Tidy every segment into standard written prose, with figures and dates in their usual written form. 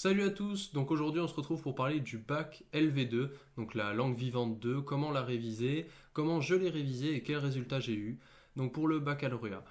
Salut à tous, donc aujourd'hui on se retrouve pour parler du bac LV2, donc la langue vivante 2, comment la réviser, comment je l'ai révisé et quels résultats j'ai eu, donc pour le baccalauréat.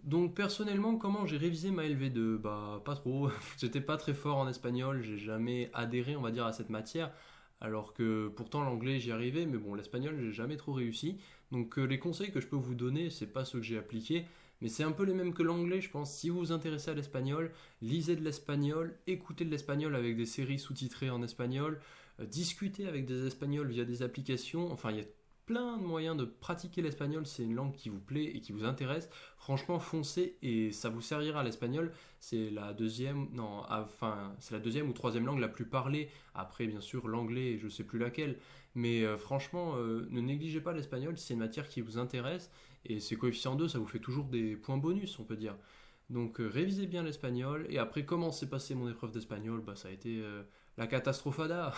Donc personnellement, comment j'ai révisé ma LV2? Bah pas trop, j'étais pas très fort en espagnol, j'ai jamais adhéré on va dire à cette matière, alors que pourtant l'anglais j'y arrivais, mais bon l'espagnol j'ai jamais trop réussi. Donc les conseils que je peux vous donner, c'est pas ceux que j'ai appliqués, mais c'est un peu les mêmes que l'anglais je pense. Si vous vous intéressez à l'espagnol, lisez de l'espagnol, écoutez de l'espagnol avec des séries sous-titrées en espagnol, discutez avec des espagnols via des applications, enfin il y a plein de moyens de pratiquer l'espagnol, c'est une langue qui vous plaît et qui vous intéresse. Franchement, foncez et ça vous servira. L'espagnol, c'est la deuxième, non, enfin, c'est la deuxième ou troisième langue la plus parlée. Après, bien sûr, l'anglais, je sais plus laquelle. Mais franchement, ne négligez pas l'espagnol si c'est une matière qui vous intéresse. Et ces coefficients 2, ça vous fait toujours des points bonus, on peut dire. Donc révisez bien l'espagnol. Et après, comment s'est passée mon épreuve d'espagnol? Bah, ça a été la catastrophada.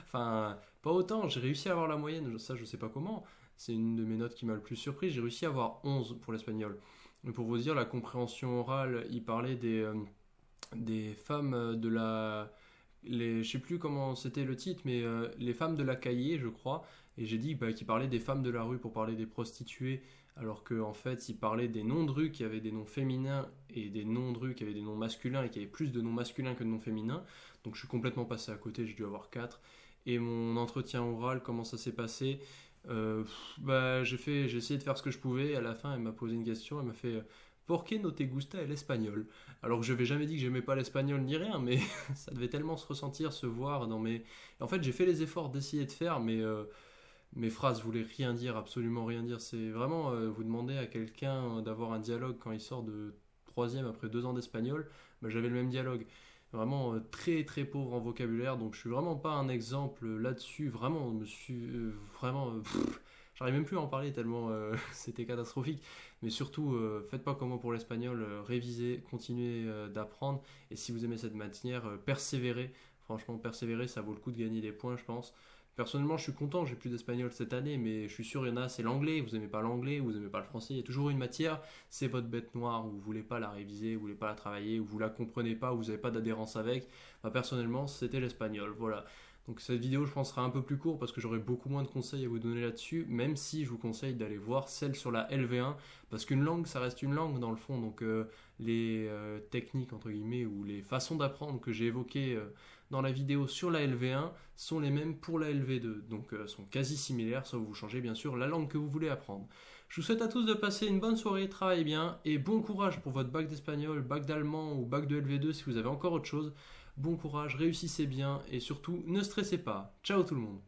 Enfin, pas autant. J'ai réussi à avoir la moyenne. Ça, je sais pas comment. C'est une de mes notes qui m'a le plus surpris. J'ai réussi à avoir 11 pour l'espagnol. Mais pour vous dire, la compréhension orale, il parlait des femmes de la... Je sais plus comment c'était le titre, mais les femmes de la cahier, je crois. Et j'ai dit bah, qu'il parlait des femmes de la rue pour parler des prostituées, alors qu'en fait, il parlait des noms de rue qui avaient des noms féminins et des noms de rue qui avaient des noms masculins et qui avaient plus de noms masculins que de noms féminins. Donc je suis complètement passé à côté, j'ai dû avoir 4. Et mon entretien oral, comment ça s'est passé? Bah, j'ai essayé de faire ce que je pouvais. À la fin, elle m'a posé une question. Elle m'a fait ¿Por qué no te gusta el espagnol? Alors que je n'avais jamais dit que j'aimais pas l'espagnol ni rien, mais ça devait tellement se ressentir, se voir dans mes. En fait, j'ai fait les efforts d'essayer de faire, mais mes phrases voulaient rien dire, absolument rien dire. C'est vraiment vous demandez à quelqu'un d'avoir un dialogue quand il sort de troisième après 2 ans d'espagnol. Bah, j'avais le même dialogue. Vraiment très très pauvre en vocabulaire, donc je suis vraiment pas un exemple là-dessus. Vraiment, je me suis vraiment. J'arrive même plus à en parler tellement c'était catastrophique. Mais surtout, faites pas comme moi pour l'espagnol, révisez, continuez d'apprendre. Et si vous aimez cette matière, persévérez. Franchement, persévérez, ça vaut le coup de gagner des points, je pense. Personnellement, je suis content, j'ai plus d'espagnol cette année, mais je suis sûr, il y en a, c'est l'anglais. Vous aimez pas l'anglais, vous aimez pas le français. Il y a toujours une matière, c'est votre bête noire, où vous voulez pas la réviser, vous voulez pas la travailler, où vous la comprenez pas, où vous avez pas d'adhérence avec. Bah, personnellement, c'était l'espagnol, voilà. Donc cette vidéo, je pense, sera un peu plus courte parce que j'aurai beaucoup moins de conseils à vous donner là-dessus, même si je vous conseille d'aller voir celle sur la LV1, parce qu'une langue, ça reste une langue dans le fond, donc les techniques, entre guillemets, ou les façons d'apprendre que j'ai évoquées dans la vidéo sur la LV1 sont les mêmes pour la LV2, donc sont quasi similaires, sauf vous changez bien sûr la langue que vous voulez apprendre. Je vous souhaite à tous de passer une bonne soirée, travaillez bien, et bon courage pour votre bac d'espagnol, bac d'allemand ou bac de LV2 si vous avez encore autre chose. Bon courage, réussissez bien et surtout ne stressez pas. Ciao tout le monde.